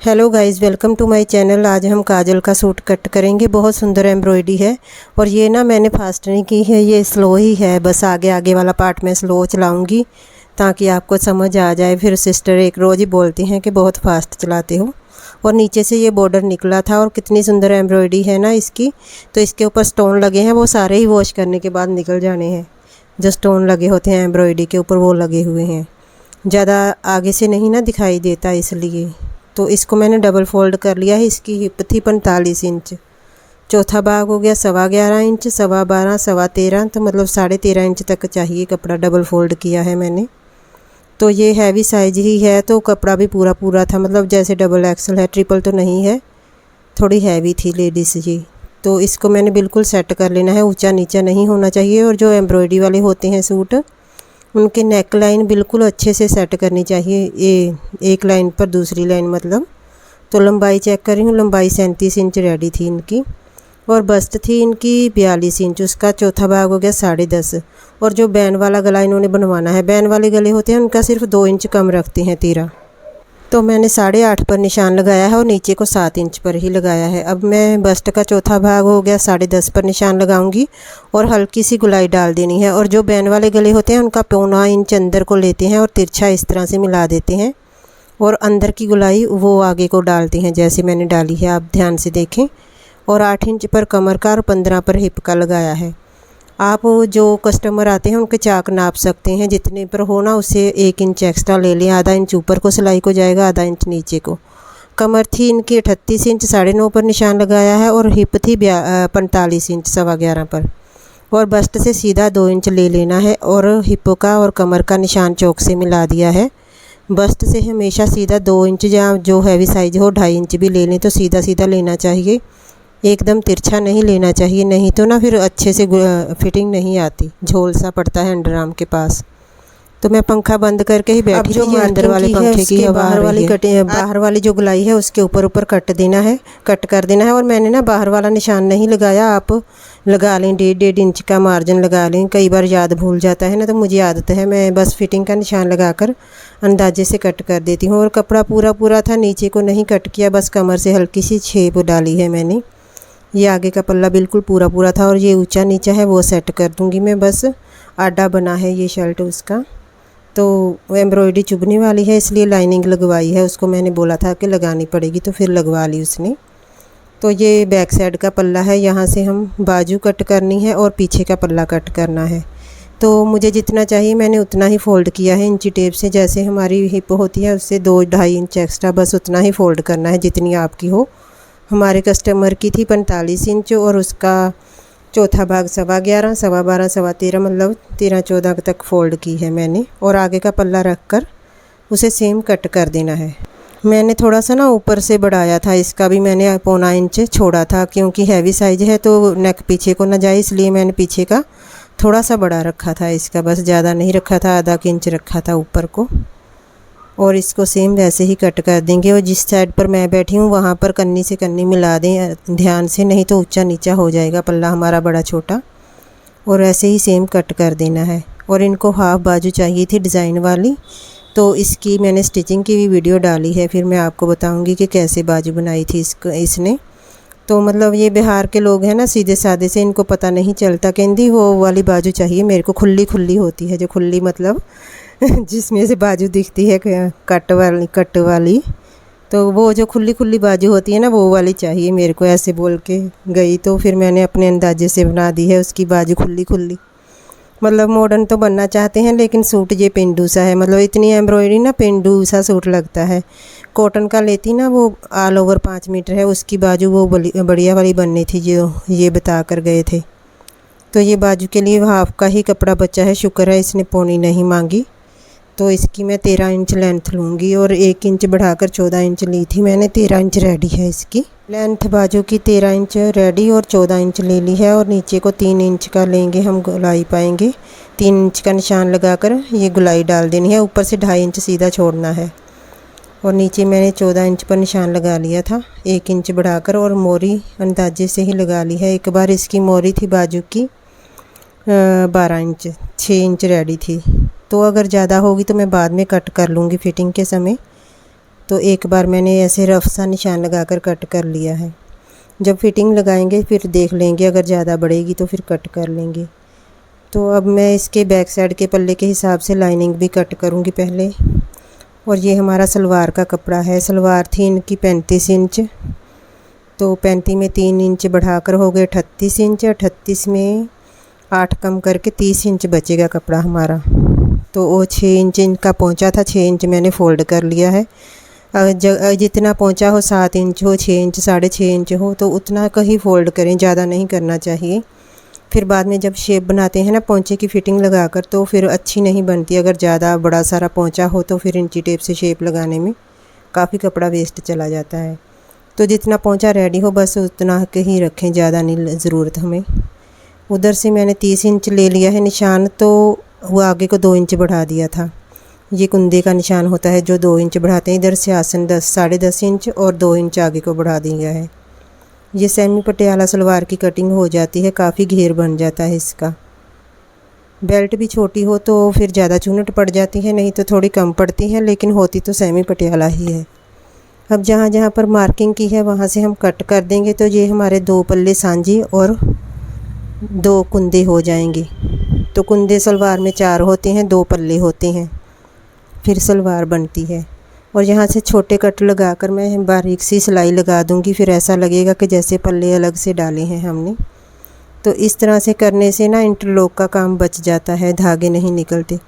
Hello guys, welcome to my channel. आज हम काजल का सूट कट करेंगे। बहुत सुंदर एम्ब्रॉयडरी है और ये ना मैंने फास्ट नहीं की है, ये स्लो ही है। बस आगे वाला पार्ट में स्लो चलाऊंगी ताकि आपको समझ आ जाए। फिर सिस्टर एक रोज़ ही बोलती हैं कि बहुत फास्ट चलाते हो। और नीचे से ये बॉर्डर निकला था और कितनी सुंदर एम्ब्रॉयडरी है ना इसकी। तो इसके ऊपर स्टोन लगे हैं, वो सारे ही वॉश करने के बाद निकल जाने हैं। जो स्टोन लगे होते हैं एम्ब्रॉयडरी के ऊपर वो लगे हुए हैं। ज़्यादा आगे से नहीं ना दिखाई देता इसलिए। तो इसको मैंने डबल फोल्ड कर लिया है। इसकी हिप थी 45 इंच, चौथा भाग हो गया 11.25 इंच, 12.25, 13.25, तो मतलब 13.5 इंच तक चाहिए कपड़ा। डबल फोल्ड किया है मैंने। तो ये हैवी साइज ही है तो कपड़ा भी पूरा पूरा था, मतलब जैसे डबल एक्सल है, ट्रिपल तो नहीं है। थोड़ी हैवी थी लेडीज़ जी। तो इसको मैंने बिल्कुल सेट कर लेना है, ऊंचा नीचा नहीं होना चाहिए। और जो एम्ब्रॉयडरी वाले होते हैं सूट, उनके नेक लाइन बिल्कुल अच्छे से सेट करनी चाहिए। ये एक लाइन पर दूसरी लाइन मतलब। तो लंबाई चेक कर रही हूँ, लंबाई 37 इंच रेडी थी इनकी। और बस्ट थी इनकी 42 इंच, उसका चौथा भाग हो गया 10.5। और जो बैन वाला गला इन्होंने बनवाना है, बैन वाले गले होते हैं उनका सिर्फ 2 इंच कम रखते हैं तीरा। तो मैंने 8.5 पर निशान लगाया है और नीचे को 7 इंच पर ही लगाया है। अब मैं बस्ट का चौथा भाग हो गया 10.5 पर निशान लगाऊंगी और हल्की सी गुलाई डाल देनी है। और जो बैन वाले गले होते हैं उनका 1.25 इंच अंदर को लेते हैं और तिरछा इस तरह से मिला देते हैं और अंदर की गुलाई वो आगे को डालते हैं जैसे मैंने डाली है, आप ध्यान से देखें। और 8 इंच पर कमर का और 15 पर हिप का लगाया है। आप जो कस्टमर आते हैं उनके चाक नाप सकते हैं, जितने पर हो ना उससे 1 इंच एक्स्ट्रा ले लें। आधा इंच ऊपर को सिलाई को जाएगा, आधा इंच नीचे को। कमर थी इनकी 38 इंच, 9.5 पर निशान लगाया है। और हिप थी 45 इंच, 11.25 पर। और बस्ट से सीधा 2 इंच ले लेना है और हिप का और कमर का निशान चौक से मिला दिया है। बस्ट से हमेशा सीधा 2 इंच, या जो हैवी साइज हो 2.5 इंच भी ले लें तो सीधा सीधा लेना चाहिए, एकदम तिरछा नहीं लेना चाहिए। नहीं तो ना फिर अच्छे से फिटिंग नहीं आती, झोल सा पड़ता है अंडर आर्म के पास। तो मैं पंखा बंद करके ही बैठी थी। अंदर वाले पंखे की बाहर वाली बाहर वाली जो गुलाई है उसके ऊपर कट देना है, कट कर देना है। और मैंने ना बाहर वाला निशान नहीं लगाया, आप लगा लें। 1.5 इंच का मार्जिन लगा लें। कई बार याद भूल जाता है ना, तो मुझे आदत है, मैं बस फिटिंग का निशान लगाकर अंदाजे से कट कर देती हूँ। और कपड़ा पूरा पूरा था, नीचे को नहीं कट किया, बस कमर से हल्की सी छेप डाली है मैंने। ये आगे का पल्ला बिल्कुल पूरा पूरा था और ये ऊंचा नीचा है वो सेट कर दूंगी मैं। बस आडा बना है ये शर्ट उसका। तो एम्ब्रॉयडरी चुभने वाली है इसलिए लाइनिंग लगवाई है, उसको मैंने बोला था कि लगानी पड़ेगी तो फिर लगवा ली उसने। तो ये बैक साइड का पल्ला है, यहाँ से हम बाजू कट करनी है और पीछे का पल्ला कट करना है। तो मुझे जितना चाहिए मैंने उतना ही फ़ोल्ड किया है इंची टेप से। जैसे हमारी हिप होती है उससे 2-2.5 इंच एक्स्ट्रा, बस उतना ही फ़ोल्ड करना है जितनी आपकी हो। हमारे कस्टमर की थी 45 इंच और उसका चौथा भाग 11.25, 12.25, 13.25, मतलब 13-14 तक फ़ोल्ड की है मैंने। और आगे का पल्ला रख कर उसे सेम कट कर देना है। मैंने थोड़ा सा ना ऊपर से बढ़ाया था, इसका भी मैंने 1.25 इंच छोड़ा था क्योंकि हैवी साइज़ है तो नेक पीछे को ना जाए, इसलिए मैंने पीछे का थोड़ा सा बड़ा रखा था इसका, बस ज़्यादा नहीं रखा था, आधा इंच रखा था ऊपर को। और इसको सेम वैसे ही कट कर देंगे। और जिस साइड पर मैं बैठी हूँ वहाँ पर कन्नी से कन्नी मिला दें ध्यान से, नहीं तो ऊंचा नीचा हो जाएगा पल्ला हमारा बड़ा छोटा। और ऐसे ही सेम कट कर देना है। और इनको हाफ बाजू चाहिए थी डिज़ाइन वाली, तो इसकी मैंने स्टिचिंग की भी वीडियो डाली है, फिर मैं आपको बताऊँगी कि कैसे बाजू बनाई थी इसने। तो मतलब ये बिहार के लोग हैं ना, सीधे साधे से, इनको पता नहीं चलता। कहती वो वाली बाजू चाहिए मेरे को, खुली खुली होती है, जो खुली मतलब जिसमें से बाजू दिखती है कट वाली। तो वो जो खुली खुली बाजू होती है ना वो वाली चाहिए मेरे को, ऐसे बोल के गई। तो फिर मैंने अपने अंदाजे से बना दी है उसकी बाजू खुली खुली। मतलब मॉडर्न तो बनना चाहते हैं लेकिन सूट ये पेंडू सा है, मतलब इतनी एम्ब्रॉयडरी ना पेंडू सा सूट लगता है। कॉटन का लेती ना वो ऑल ओवर 5 मीटर है, उसकी बाजू वो बढ़िया वाली बननी थी जो ये बता कर गए थे। तो ये बाजू के लिए हाफ का ही कपड़ा बचा है, शुक्र है इसने पौनी नहीं मांगी। तो इसकी मैं 13 इंच लेंथ लूँगी और 1 इंच बढ़ाकर 14 इंच ली थी मैंने। 13 इंच रेडी है इसकी लेंथ बाजू की, 13 इंच रेडी और 14 इंच ले ली है। और नीचे को 3 इंच का लेंगे हम, गुलाई पाएंगे। 3 इंच का निशान लगाकर ये गुलाई डाल देनी है, ऊपर से 2.5 इंच सीधा छोड़ना है। और नीचे मैंने 14 इंच पर निशान लगा लिया था, 1 इंच बढ़ाकर। और मोरी अंदाजे से ही लगा ली है। एक बार इसकी मोरी थी बाजू की 12 इंच, 6 इंच रेडी थी। तो अगर ज़्यादा होगी तो मैं बाद में कट कर लूँगी फिटिंग के समय। तो एक बार मैंने ऐसे रफ सा निशान लगाकर कट कर लिया है। जब फिटिंग लगाएंगे फिर देख लेंगे, अगर ज़्यादा बढ़ेगी तो फिर कट कर लेंगे। तो अब मैं इसके बैक साइड के पल्ले के हिसाब से लाइनिंग भी कट करूँगी पहले। और ये हमारा सलवार का कपड़ा है। सलवार थी इनकी 35 इंच, तो 35 में 3 इंच बढ़ाकर हो गए 38 इंच। 38 में 8 कम करके 30 इंच बचेगा कपड़ा हमारा। तो वो 6 इंच इनका पहुंचा था, 6 इंच मैंने फ़ोल्ड कर लिया है। जितना पहुंचा हो, 7 इंच हो, 6 इंच, 6.5 इंच हो, तो उतना का ही फ़ोल्ड करें, ज़्यादा नहीं करना चाहिए। फिर बाद में जब शेप बनाते हैं ना पोंचे की फ़िटिंग लगाकर, तो फिर अच्छी नहीं बनती। अगर ज़्यादा बड़ा सारा पोंचा हो तो फिर इंची टेप से शेप लगाने में काफ़ी कपड़ा वेस्ट चला जाता है। तो जितना पोंचा रेडी हो बस उतना के ही रखें, ज़्यादा नहीं ज़रूरत हमें। उधर से मैंने 30 इंच ले लिया है निशान, तो वो आगे को 2 इंच बढ़ा दिया था। ये कुंदे का निशान होता है जो 2 इंच बढ़ाते हैं। इधर से आसन 10-10.5 इंच और 2 इंच आगे को बढ़ा दिया है। ये सेमी पटियाला सलवार की कटिंग हो जाती है, काफ़ी घेर बन जाता है इसका। बेल्ट भी छोटी हो तो फिर ज़्यादा चुनट पड़ जाती है, नहीं तो थोड़ी कम पड़ती है, लेकिन होती तो सेमी पटियाला ही है। अब जहाँ जहाँ पर मार्किंग की है वहाँ से हम कट कर देंगे। तो ये हमारे 2 पल्ले सांझे और 2 कुंदे हो जाएंगे। तो कुंदे सलवार में 4 होते हैं, 2 पल्ले होते हैं, फिर सलवार बनती है। और यहाँ से छोटे कट लगाकर मैं बारीक सी सिलाई लगा दूँगी। फिर ऐसा लगेगा कि जैसे पल्ले अलग से डाले हैं हमने। तो इस तरह से करने से ना इंटरलॉक का काम बच जाता है, धागे नहीं निकलते।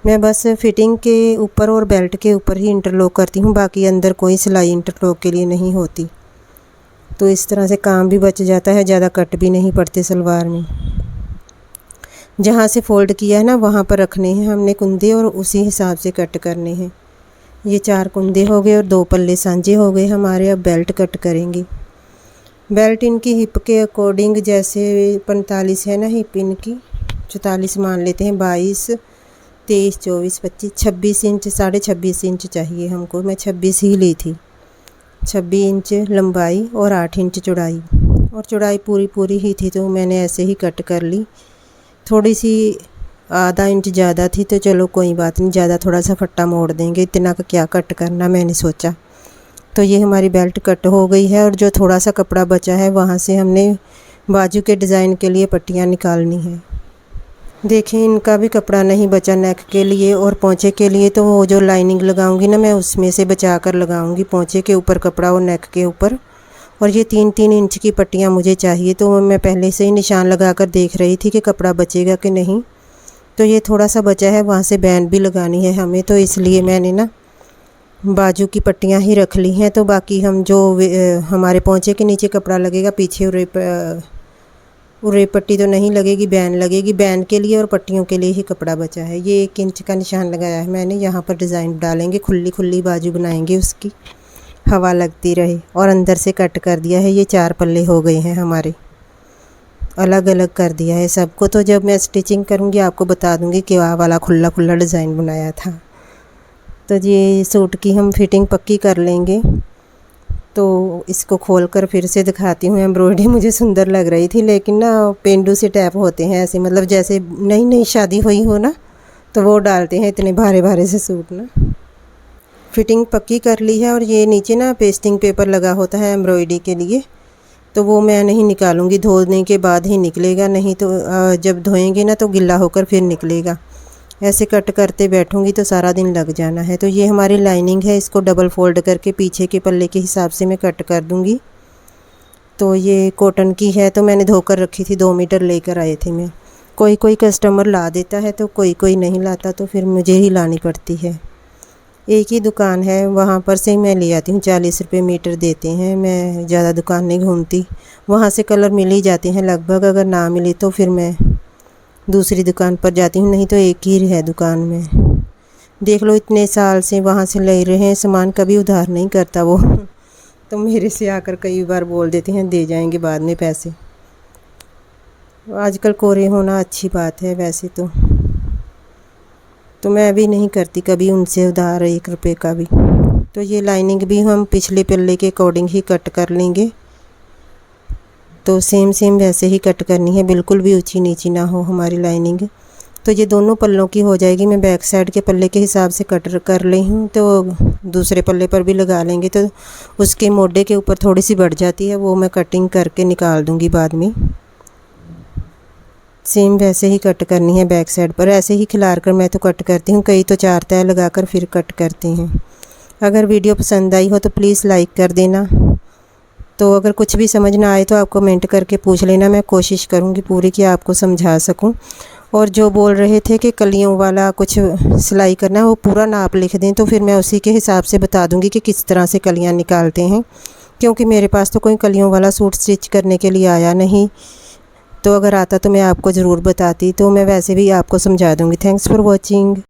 मैं बस फिटिंग के ऊपर और बेल्ट के ऊपर ही इंटरलॉक करती हूँ, बाकी अंदर कोई सिलाई इंटरलॉक के लिए नहीं होती। तो इस तरह से काम भी बच जाता है, ज़्यादा कट भी नहीं पड़ते सलवार में। जहाँ से फ़ोल्ड किया है ना वहाँ पर रखने हैं हमने कुंदे और उसी हिसाब से कट करने हैं। ये 4 कुंदे हो गए और 2 पल्ले सांझे हो गए हमारे। अब बेल्ट कट करेंगे। बेल्ट इनकी हिप के अकॉर्डिंग, जैसे 45 है ना हिप इनकी, 44 मान लेते हैं, 22, 23, 24, 25, 26 इंच, 26.5 इंच चाहिए हमको। मैं 26 ही ली थी। 26 इंच लंबाई और 8 इंच चौड़ाई, और चौड़ाई पूरी ही थी, तो मैंने ऐसे ही कट कर ली। थोड़ी सी आधा इंच ज़्यादा थी, तो चलो कोई बात नहीं, ज़्यादा थोड़ा सा फट्टा मोड़ देंगे, इतना का क्या कट करना, मैंने सोचा। तो ये हमारी बेल्ट कट हो गई है। और जो थोड़ा सा कपड़ा बचा है वहाँ से हमने बाजू के डिज़ाइन के लिए पट्टियाँ निकालनी है। देखें इनका भी कपड़ा नहीं बचा नेक के लिए और पोंचे के लिए। तो वो जो लाइनिंग लगाऊंगी ना मैं उसमें से बचा कर लगाऊंगी, पोंचे के ऊपर कपड़ा और नेक के ऊपर। और ये 3-3 इंच की पट्टियाँ मुझे चाहिए, तो मैं पहले से ही निशान लगा कर देख रही थी कि कपड़ा बचेगा कि नहीं। तो ये थोड़ा सा बचा है, वहाँ से बैंड भी लगानी है हमें, तो इसलिए मैंने ना बाजू की पट्टियाँ ही रख ली हैं। तो बाकी हम जो हमारे पोंचे के नीचे कपड़ा लगेगा, पीछे उरे पट्टी तो नहीं लगेगी, बैन लगेगी। बैन के लिए और पट्टियों के लिए ही कपड़ा बचा है। ये 1 इंच का निशान लगाया है मैंने। यहाँ पर डिज़ाइन डालेंगे, खुली बाजू बनाएंगे उसकी, हवा लगती रहे। और अंदर से कट कर दिया है। ये 4 पल्ले हो गए हैं हमारे, अलग अलग कर दिया है सबको। तो जब मैं स्टिचिंग करूँगी आपको बता दूँगी कि वाह वाला खुला डिज़ाइन बनाया था। तो ये सूट की हम फिटिंग पक्की कर लेंगे। तो इसको खोलकर फिर से दिखाती हूँ। एम्ब्रॉयडरी मुझे सुंदर लग रही थी, लेकिन ना पेंडू से टैप होते हैं ऐसे, मतलब जैसे नई शादी हुई हो ना तो वो डालते हैं इतने भारे से सूट ना। फिटिंग पक्की कर ली है। और ये नीचे ना पेस्टिंग पेपर लगा होता है एम्ब्रॉयडरी के लिए, तो वो मैं नहीं निकालूंगी, धोने के बाद ही निकलेगा, नहीं तो जब धोएंगे ना तो गिल्ला होकर फिर निकलेगा। ऐसे कट करते बैठूंगी तो सारा दिन लग जाना है। तो ये हमारी लाइनिंग है, इसको डबल फोल्ड करके पीछे के पल्ले के हिसाब से मैं कट कर दूंगी। तो ये कॉटन की है, तो मैंने धोकर रखी थी, 2 मीटर लेकर आए थे मैं। कोई कस्टमर ला देता है तो कोई नहीं लाता, तो फिर मुझे ही लानी पड़ती है। एक ही दुकान है, वहाँ पर से मैं ले आती हूँ, 40 रुपये मीटर देते हैं। मैं ज़्यादा दुकान नहीं घूमती, वहाँ से कलर मिल ही जाते हैं लगभग। अगर ना मिले तो फिर मैं दूसरी दुकान पर जाती हूँ, नहीं तो एक ही है दुकान में। देख लो इतने साल से वहाँ से ले रहे हैं सामान, कभी उधार नहीं करता वो। तो मेरे से आकर कई बार बोल देते हैं दे जाएंगे बाद में पैसे। आजकल कोरे होना अच्छी बात है वैसे तो मैं भी नहीं करती कभी उनसे उधार 1 रुपये का भी। तो ये लाइनिंग भी हम पिछले पल्ले के अकॉर्डिंग ही कट कर लेंगे। तो सेम वैसे ही कट करनी है, बिल्कुल भी ऊंची नीची ना हो हमारी लाइनिंग। तो ये दोनों पल्लों की हो जाएगी। मैं बैक साइड के पल्ले के हिसाब से कट कर ली हूँ, तो दूसरे पल्ले पर भी लगा लेंगे तो उसके मोढे के ऊपर थोड़ी सी बढ़ जाती है, वो मैं कटिंग करके निकाल दूँगी बाद में। सेम वैसे ही कट करनी है बैक साइड पर, ऐसे ही खिलार कर मैं तो कट करती हूँ, कई तो 4 तय लगाकर फिर कट करते हैं। अगर वीडियो पसंद आई हो तो प्लीज़ लाइक कर देना। तो अगर कुछ भी समझ ना आए तो आप कमेंट करके पूछ लेना, मैं कोशिश करूँगी पूरी कि आपको समझा सकूँ। और जो बोल रहे थे कि कलियों वाला कुछ सिलाई करना है, वो पूरा नाप लिख दें, तो फिर मैं उसी के हिसाब से बता दूँगी कि किस तरह से कलियाँ निकालते हैं, क्योंकि मेरे पास तो कोई कलियों वाला सूट स्टिच करने के लिए आया नहीं। तो अगर आता तो मैं आपको ज़रूर बताती, तो मैं वैसे भी आपको समझा दूँगी। Thanks for watching.